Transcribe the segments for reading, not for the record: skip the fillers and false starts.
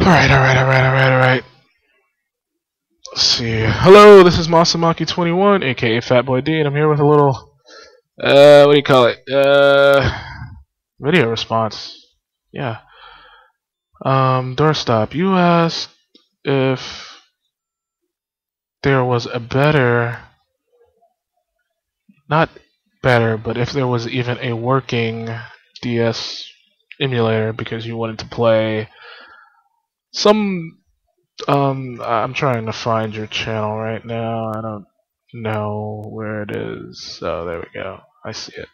Alright. Let's see. Hello, this is Masamaki21, aka Fatboy D, and I'm here with a little, what do you call it? Video response. Yeah. Doorstop, you asked if there was a better, not better, but if there was even a working DS emulator because you wanted to play some. I'm trying to find your channel right now. I don't know where it is. Oh, there we go. I see it.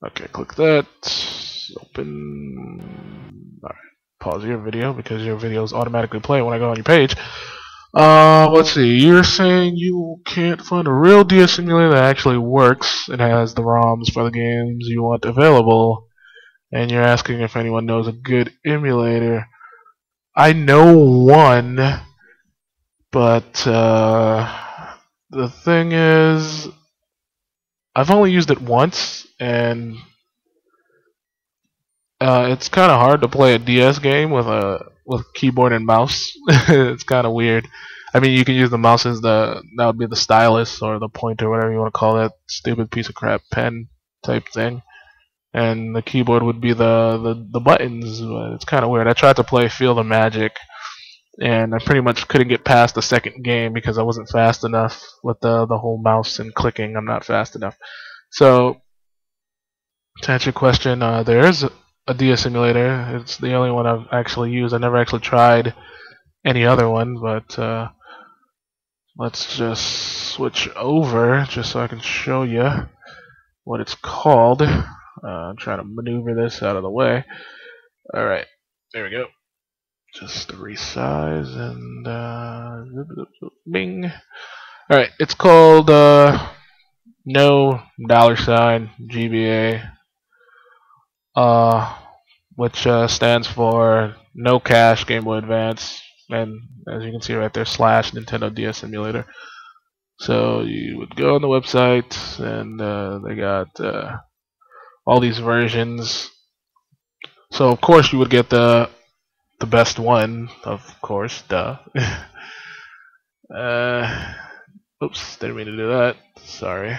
Okay, click that. Open. Alright. Pause your video because your videos automatically play when I go on your page. Let's see. You're saying you can't find a real DS simulator that actually works and has the ROMs for the games you want available, and you're asking if anyone knows a good emulator. I know one, but the thing is, I've only used it once, and it's kind of hard to play a DS game with keyboard and mouse. It's kind of weird. I mean, you can use the mouse as that would be the stylus or the pointer, whatever you want to call that stupid piece of crap pen type thing, and the keyboard would be the buttons. But it's kind of weird. I tried to play Feel the Magic, and I pretty much couldn't get past the second game because I wasn't fast enough with the whole mouse and clicking. I'm not fast enough. So to answer your question, there is a DS simulator. It's the only one I've actually used. I never actually tried any other one, but let's just switch over just so I can show you what it's called. I'm trying to maneuver this out of the way. Alright, there we go. Just resize and bing. Alright, it's called no $GBA, which stands for No Cache Game Boy Advance, and as you can see right there, / Nintendo DS Emulator. So you would go on the website, and they got all these versions. So of course you would get the best one, of course, duh. Oops, didn't mean to do that. Sorry.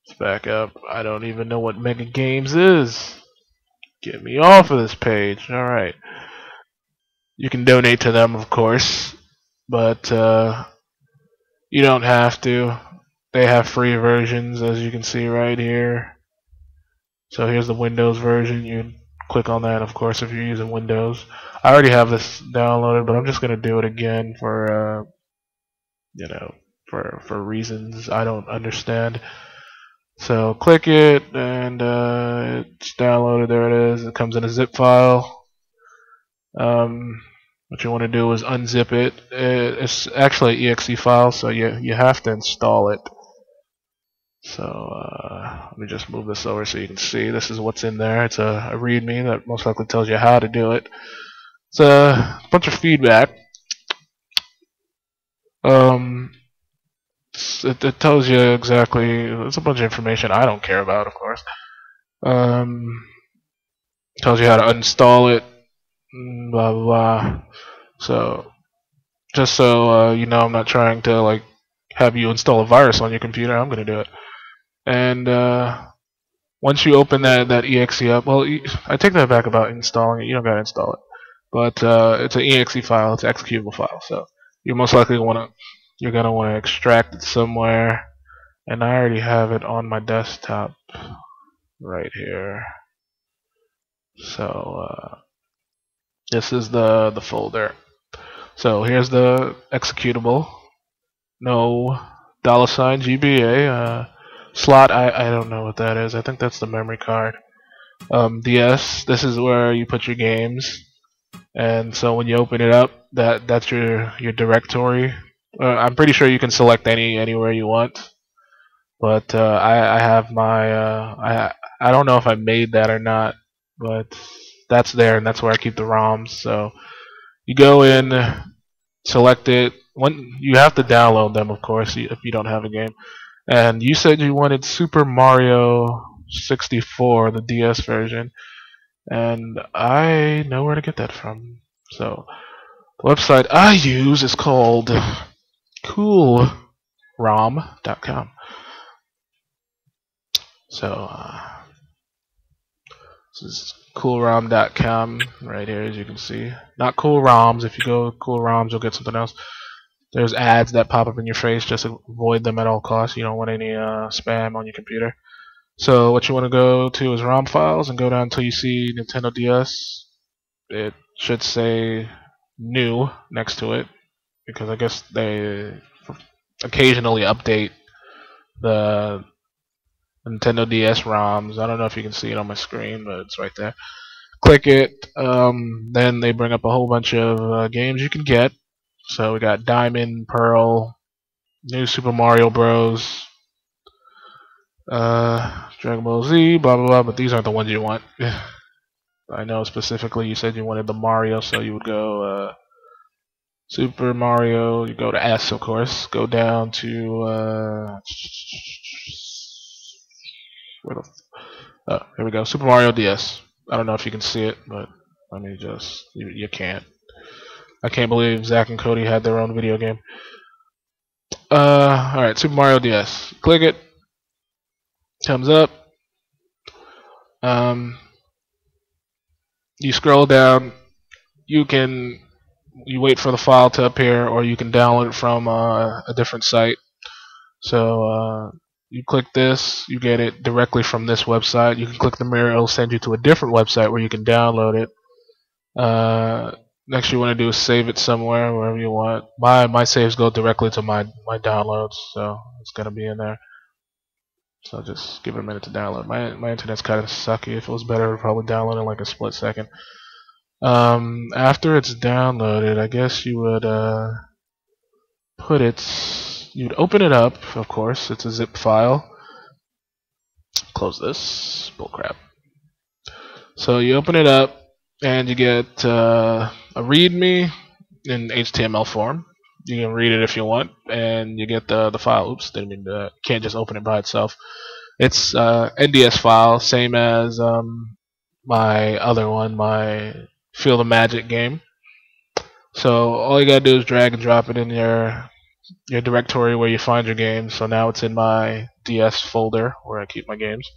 Let's back up. I don't even know what Mega Games is. Get me off of this page. Alright. You can donate to them, of course, but you don't have to. They have free versions, as you can see right here. So here's the Windows version. You click on that, of course, if you're using Windows. I already have this downloaded, but I'm just gonna do it again for for reasons I don't understand. So click it, and it's downloaded. There it is. It comes in a zip file. What you want to do is unzip it. It's actually an exe file, so you have to install it. So let me just move this over so you can see. This is what's in there. It's a README that most likely tells you how to do it. It's a bunch of feedback. It tells you exactly. It's a bunch of information I don't care about, of course. Tells you how to uninstall it. Blah blah blah. So just so you know, I'm not trying to like have you install a virus on your computer. I'm gonna do it. And once you open that exe up, well, I take that back about installing it. You don't gotta install it, but it's an exe file. It's an executable file. So you most likely you're gonna want to extract it somewhere. And I already have it on my desktop right here. So this is the folder. So here's the executable. No $GBA. Slot, I don't know what that is. I think that's the memory card. DS, this is where you put your games, and so when you open it up, that's your directory. I'm pretty sure you can select anywhere you want, but I have my I don't know if I made that or not, but that's there, and that's where I keep the ROMs. So you go in, select it. You have to download them, of course, if you don't have a game. And you said you wanted Super Mario 64, the DS version, and I know where to get that from. So the website I use is called coolrom.com. So this is coolrom.com right here, as you can see. Not cool ROMs. If you go cool ROMs, you'll get something else. There's ads that pop up in your face. Just avoid them at all costs. You don't want any spam on your computer. So what you want to go to is ROM files and go down until you see Nintendo DS. It should say new next to it, because I guess they occasionally update the Nintendo DS ROMs. I don't know if you can see it on my screen, but it's right there. Click it. Then they bring up a whole bunch of games you can get. So we got Diamond, Pearl, New Super Mario Bros, Dragon Ball Z, blah blah blah. But these aren't the ones you want. I know specifically you said you wanted the Mario, so you would go Super Mario. You go to S, of course. Go down to here we go. Super Mario DS. I don't know if you can see it, but let me just. You can't. I can't believe Zach and Cody had their own video game. Alright, Super Mario DS. Click it. Thumbs up. You scroll down. You wait for the file to appear, or you can download it from a different site. So you click this, you get it directly from this website. You can click the mirror, it'll send you to a different website where you can download it. Next you want to do is save it somewhere, wherever you want. My saves go directly to my downloads, so it's gonna be in there. So I'll just give it a minute to download. My internet's kind of sucky. If it was better, I'd probably download in like a split second. After it's downloaded, I guess you would you'd open it up. Of course, it's a zip file. Close this bullcrap. So you open it up, and you get a README in HTML form. You can read it if you want, and you get the file. Oops, didn't mean to. Can't just open it by itself. It's NDS file, same as my other one, my Feel the Magic game. So all you gotta do is drag and drop it in your directory where you find your games. So now it's in my DS folder where I keep my games.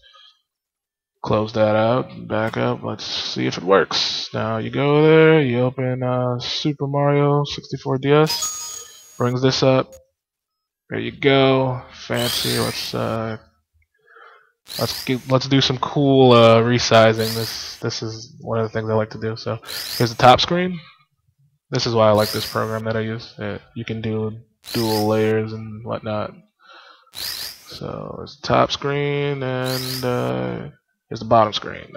Close that out, back up. Let's see if it works. Now you go there, you open Super Mario 64 DS. Brings this up. There you go. Fancy. Let's do some cool resizing. This is one of the things I like to do. So here's the top screen. This is why I like this program that I use. You can do dual layers and whatnot. So it's the top screen, and here's the bottom screen.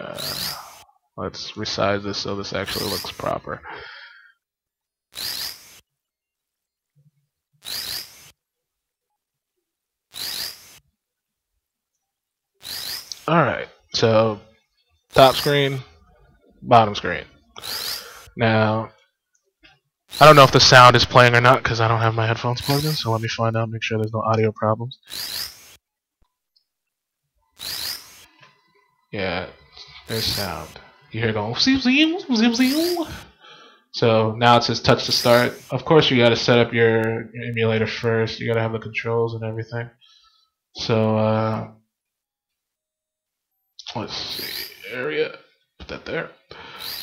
Let's resize this so this actually looks proper. Alright, so top screen, bottom screen. Now, I don't know if the sound is playing or not because I don't have my headphones plugged in, so let me find out, make sure there's no audio problems. Yeah, there's sound. You hear it going, so now it says touch to start. Of course, you got to set up your emulator first. You got to have the controls and everything. So, let's see, area, put that there.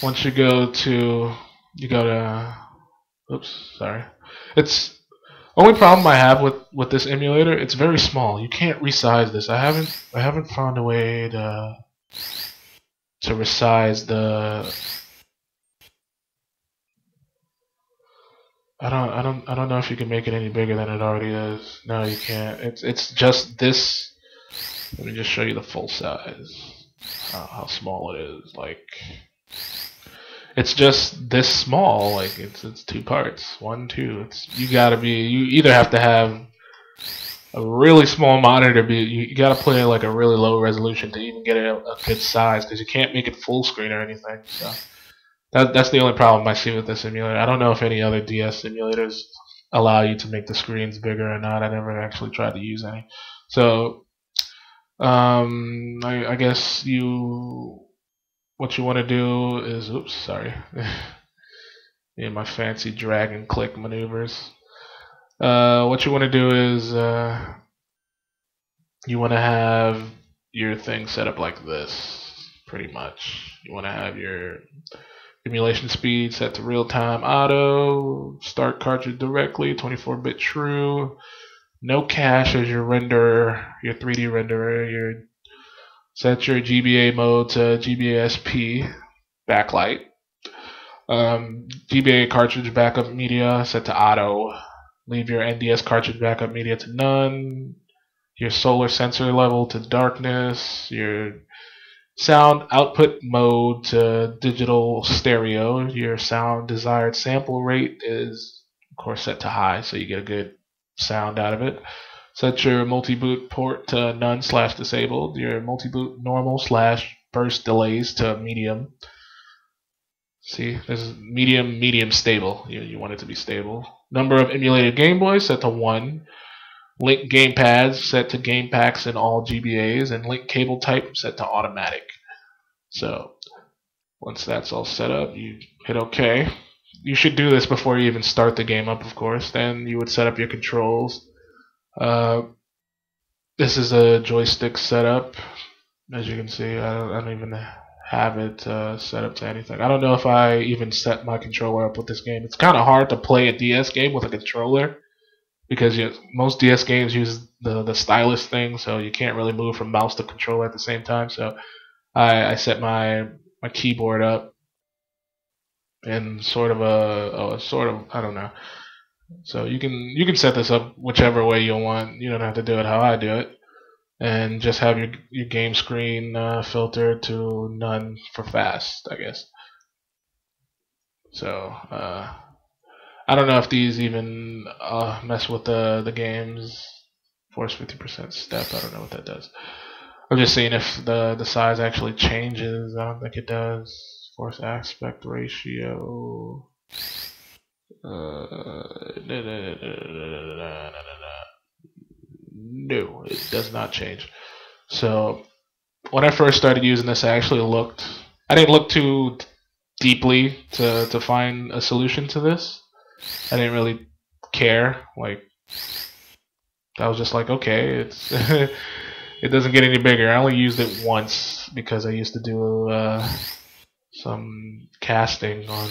Once you go to, oops, sorry. It's only problem I have with this emulator. It's very small. You can't resize this. I haven't found a way to resize the. I don't know if you can make it any bigger than it already is. No, you can't. It's just this. Let me just show you the full size. How small it is. Like, it's just this small. Like, it's two parts. 1, 2. You either have to have a really small monitor. You gotta play like a really low resolution to even get it a good size, because you can't make it full screen or anything. So that's the only problem I see with this emulator. I don't know if any other DS emulators allow you to make the screens bigger or not. I never actually tried to use any. So I guess what you want to do is, oops, sorry. in my fancy drag and click maneuvers. What you want to do is you want to have your thing set up like this, pretty much. You want to have your emulation speed set to real time auto, start cartridge directly, 24-bit true, no cache as your renderer, your 3D renderer. Set your GBA mode to GBA SP backlight. GBA cartridge backup media set to auto. Leave your NDS cartridge backup media to none. Your solar sensor level to darkness. Your sound output mode to digital stereo. Your sound desired sample rate is, of course, set to high, so you get a good sound out of it. Set your multi-boot port to none/disabled. Your multi-boot normal/burst delays to medium. See, this is medium stable. You want it to be stable. Number of emulated Game Boys set to 1. Link gamepads set to game packs in all GBAs, and link cable type set to automatic. So once that's all set up, you hit OK. You should do this before you even start the game up, of course. Then you would set up your controls. This is a joystick setup. As you can see, I don't even have it set up to anything. I don't know if I even set my controller up with this game. It's kind of hard to play a DS game with a controller because most DS games use the stylus thing, so you can't really move from mouse to controller at the same time. So I set my keyboard up in sort of I don't know. So you can set this up whichever way you want. You don't have to do it how I do it, and just have your game screen filtered to none for fast, I guess. So I don't know if these even mess with the game's force 50% step. I don't know what that does. I'm just seeing if the size actually changes. I don't think it does. Force aspect ratio. No, it does not change. So when I first started using this, I didn't look too deeply to find a solution to this. I didn't really care. Like, I was just like, okay, it's it doesn't get any bigger. I only used it once because I used to do some casting on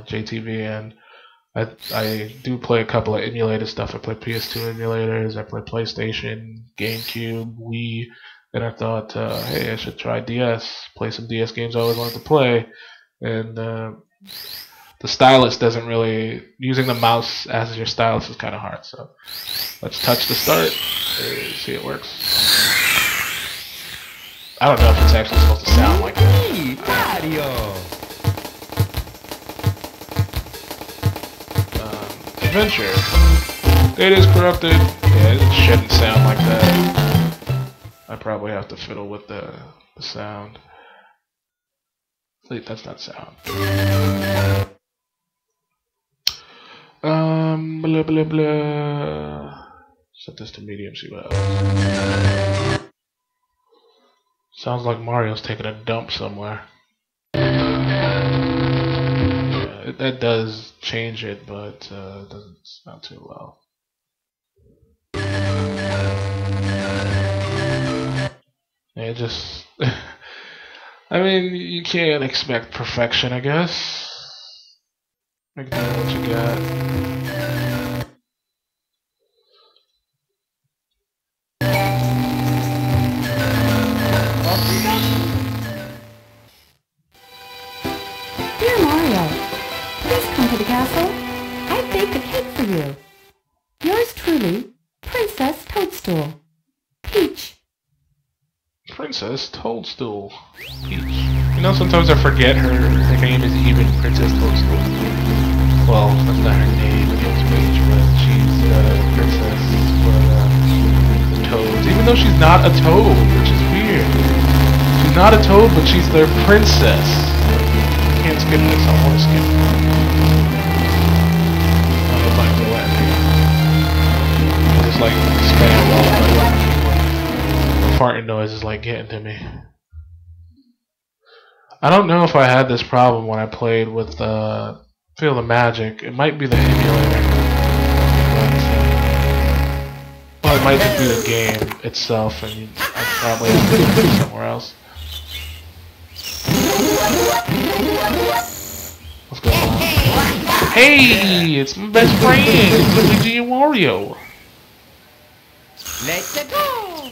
JTV, and I do play a couple of emulated stuff. I play PS2 emulators, I play PlayStation, GameCube, Wii, and I thought, hey, I should try DS, play some DS games I always wanted to play, and the stylus doesn't really, using the mouse as your stylus is kind of hard, so let's touch the start, see it works. I don't know if it's actually supposed to sound like that. Adventure. Data is corrupted. Yeah, it shouldn't sound like that. I probably have to fiddle with the sound. Wait, that's not sound. Blah blah blah. Set this to medium, see what happens. Sounds like Mario's taking a dump somewhere. That does change it, but it doesn't sound too well. It just, I mean, you can't expect perfection, I guess. Make do what you got. Dear Mario, please come to the castle. I've baked a cake for you. Yours truly, Princess Toadstool. Peach. Princess Toadstool. Peach. You know, sometimes I forget her name is even Princess Toadstool. Well, that's not her name, it's Peach, but she's Princess for the Toads. Even though she's not a toad, which is weird. She's not a toad, but she's their princess. I can't skip this, I want to skip it. I'm about to let me. Just like spam all the farting noise is like getting to me. I don't know if I had this problem when I played with feel the magic. It might be the emulator. Well, it might just be the game itself, and I probably have to put it somewhere else. What's going on? Hey, it's my best friend, Luigi and Wario. Let's go.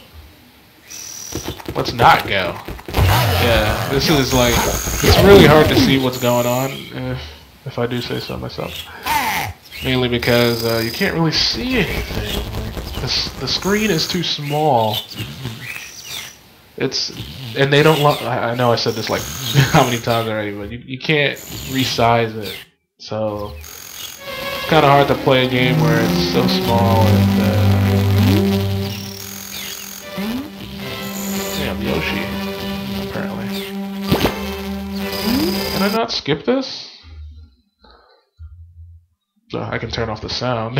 Let's not go. Yeah, this is like, it's really hard to see what's going on, if I do say so myself. Mainly because you can't really see anything. Like, the screen is too small. And they don't. I know I said this like how many times already, but you can't resize it. So it's kind of hard to play a game where it's so small and. Damn, Yoshi. Apparently. Can I not skip this? So I can turn off the sound.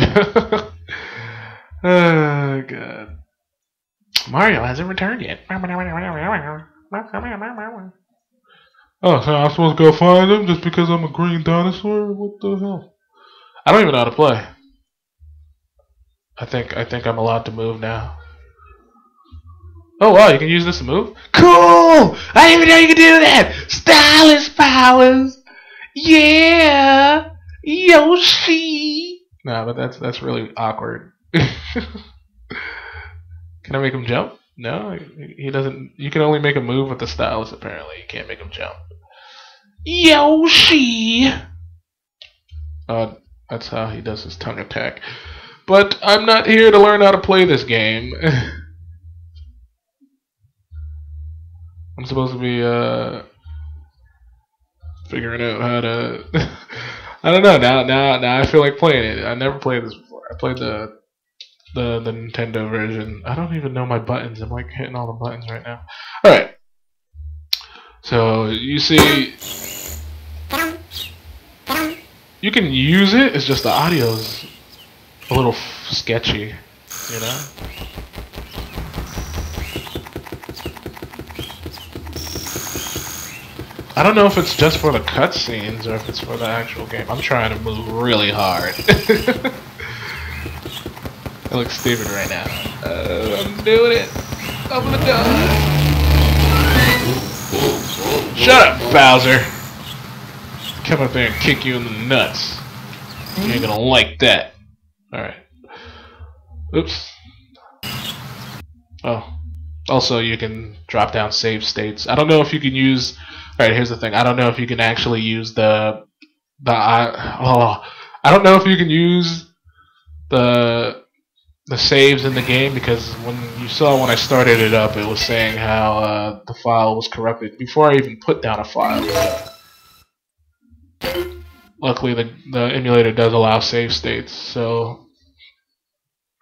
Oh god. Mario hasn't returned yet. Oh, so I'm supposed to go find him just because I'm a green dinosaur? What the hell? I don't even know how to play. I think I'm allowed to move now. Oh wow, you can use this to move? Cool! I didn't even know you could do that! Stylus powers! Yeah! Yoshi! Nah, but that's really awkward. Can I make him jump? No, he doesn't. You can only make him move with the stylus, apparently. You can't make him jump. Yoshi! That's how he does his tongue attack. But I'm not here to learn how to play this game. I'm supposed to be, figuring out how to... I don't know, now I feel like playing it. I never played this before. I played the Nintendo version. I don't even know my buttons. I'm like hitting all the buttons right now. Alright. So you see, you can use it, it's just the audio's a little sketchy, you know? I don't know if it's just for the cutscenes or if it's for the actual game. I'm trying to move really hard. I look stupid right now. I'm doing it. I'm gonna die. Shut up, Bowser. Come up there and kick you in the nuts. You ain't gonna like that. Alright. Oops. Oh. Also, you can drop down save states. I don't know if you can use... Alright, here's the thing. I don't know if you can actually use I don't know if you can use the saves in the game, because when I started it up, it was saying how the file was corrupted before I even put down a file. Luckily, the emulator does allow save states, so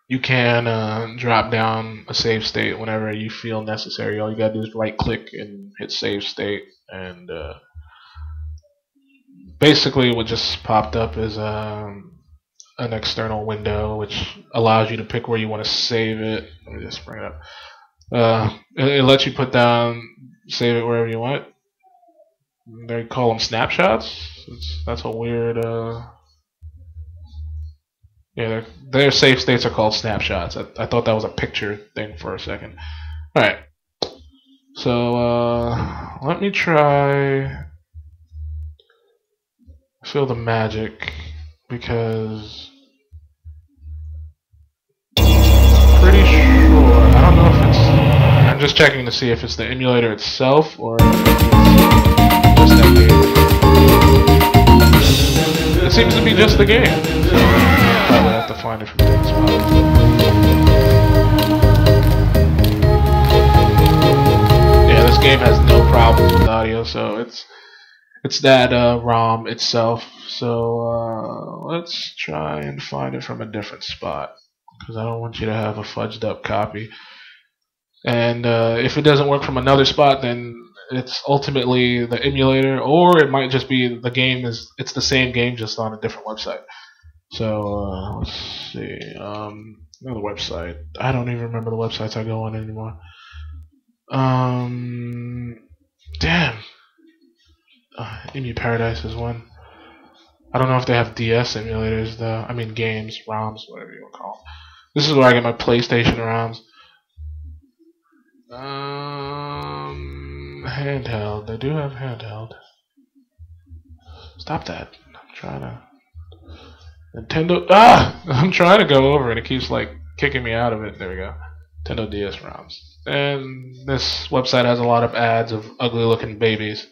you can drop down a save state whenever you feel necessary. All you gotta do is right click and hit save state, and basically what just popped up is an external window which allows you to pick where you want to save it. Let me just bring it up. It lets you save it wherever you want. They call them snapshots. That's a weird. Yeah, their save states are called snapshots. I thought that was a picture thing for a second. All right. So let me try. Feel the magic, because pretty sure, I don't know if it's, I'm just checking to see if it's the emulator itself or if it's just that game. It seems to be just the game, so I'll probably have to find it from this spot. Yeah, this game has no problems with audio, so it's that ROM itself. So let's try and find it from a different spot, because I don't want you to have a fudged up copy. And if it doesn't work from another spot, then it's ultimately the emulator, or it might just be the game it's the same game just on a different website. So let's see, another website. I don't even remember the websites I go on anymore. Damn. Emu Paradise is one. I don't know if they have DS emulators though. I mean games, ROMs, whatever you want to call them. This is where I get my PlayStation ROMs. Handheld. They do have handheld. Stop that. I'm trying to. Nintendo. I'm trying to go over and it keeps like kicking me out of it. There we go. Nintendo DS ROMs. And this website has a lot of ads of ugly looking babies.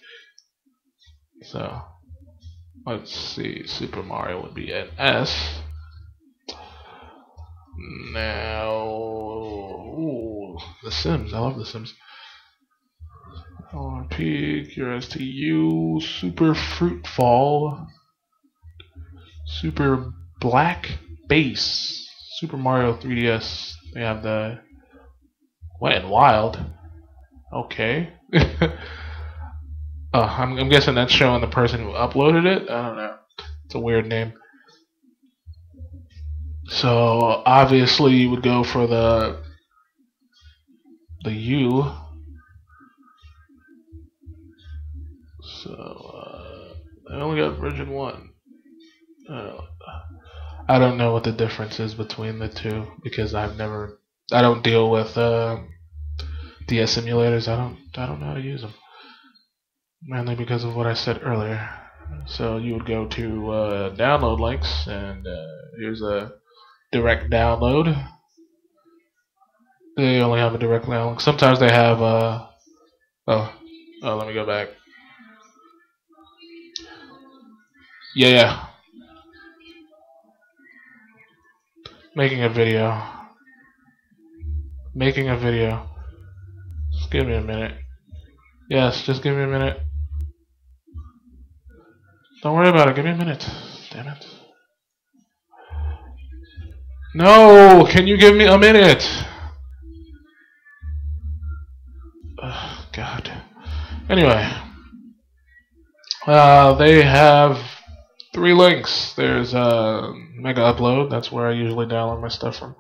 So, let's see. Super Mario would be an S. Now, ooh, The Sims. I love The Sims. LRP, QRSTU, Super Fruit Fall, Super Black Bass, Super Mario 3DS. They have the Wet and Wild. Okay. I'm guessing that's showing the person who uploaded it. I don't know. It's a weird name. So obviously you would go for the U. So I only got version 1. I don't know what the difference is between the two because I don't deal with DS simulators. I don't know how to use them. Mainly because of what I said earlier. So you would go to download links, and here's a direct download. They only have a direct download. Sometimes they have let me go back. Yeah. Making a video. Just give me a minute. Yes, just give me a minute. Don't worry about it. Give me a minute. Damn it. No! Can you give me a minute? Oh, God. Anyway. They have 3 links. There's Mega Upload. That's where I usually download my stuff from.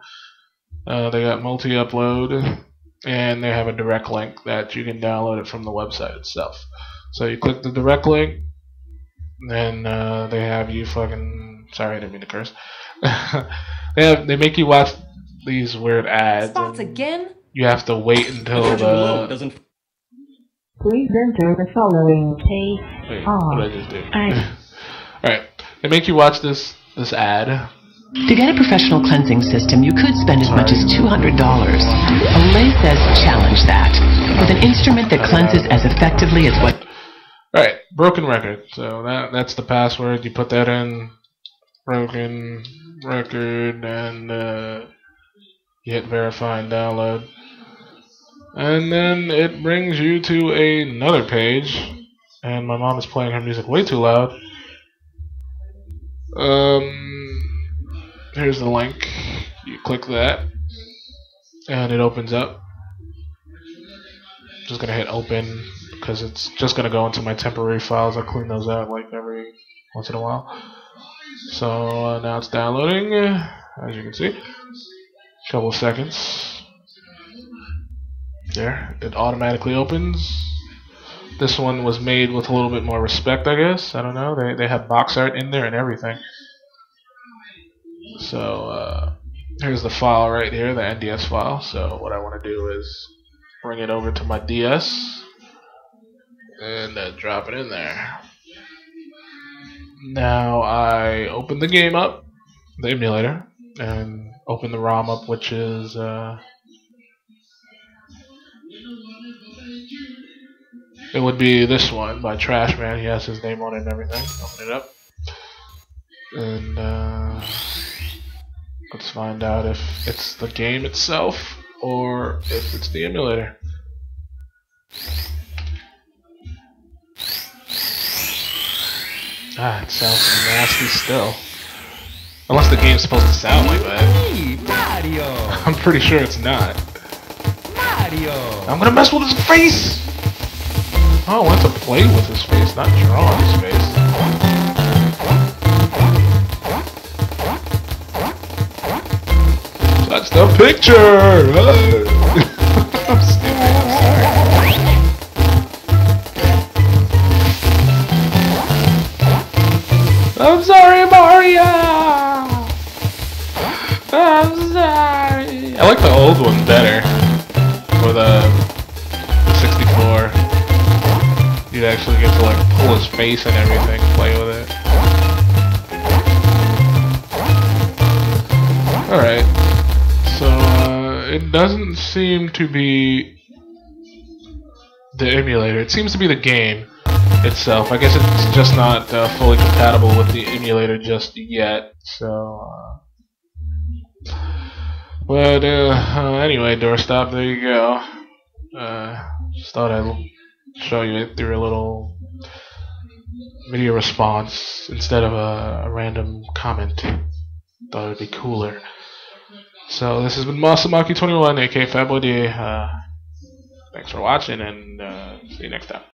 They got Multi-Upload. And they have a direct link that you can download it from the website itself. So you click the direct link. Then they have you fucking. Sorry, I didn't mean to curse. They make you watch these weird ads. Spots again? You have to wait until the. Please enter the following page. Wait, what did I just do? Alright, they make you watch this ad. To get a professional cleansing system, you could spend as much as $200. Olay says challenge that. With an instrument that cleanses as effectively as what... Alright, broken record. So that's the password. You put that in, broken record, and you hit verify and download. And then it brings you to another page. And my mom is playing her music way too loud. Here's the link. You click that, and it opens up. Just gonna hit open because it's just gonna go into my temporary files. I clean those out like every once in a while. So now it's downloading, as you can see. Couple of seconds. There, it automatically opens. This one was made with a little bit more respect, I guess. I don't know. They have box art in there and everything. So here's the file right here, the NDS file. So what I want to do is bring it over to my DS and drop it in there. Now I open the game up, the emulator, and open the ROM up, which is it would be this one by Trashman. He has his name on it and everything. Open it up. And let's find out if it's the game itself or if it's the emulator. It sounds nasty still. Unless the game's supposed to sound like that. Hey, Mario! I'm pretty sure it's not. Mario! I'm gonna mess with his face! Oh, I want to play with his face, not draw on his face. That's the picture! I'm stupid, I'm sorry. I'm sorry, Mario! I'm sorry! I like the old one better. For the 64. You'd actually get to like pull his face and everything, play with it. Alright. So, it doesn't seem to be the emulator. It seems to be the game itself. I guess it's just not fully compatible with the emulator just yet. So, but anyway, Doorstop, there you go. Just thought I'd show you it through a little video response instead of a random comment. Thought it'd be cooler. So this has been Masamaki21, aka Fatboy D. Thanks for watching, and see you next time.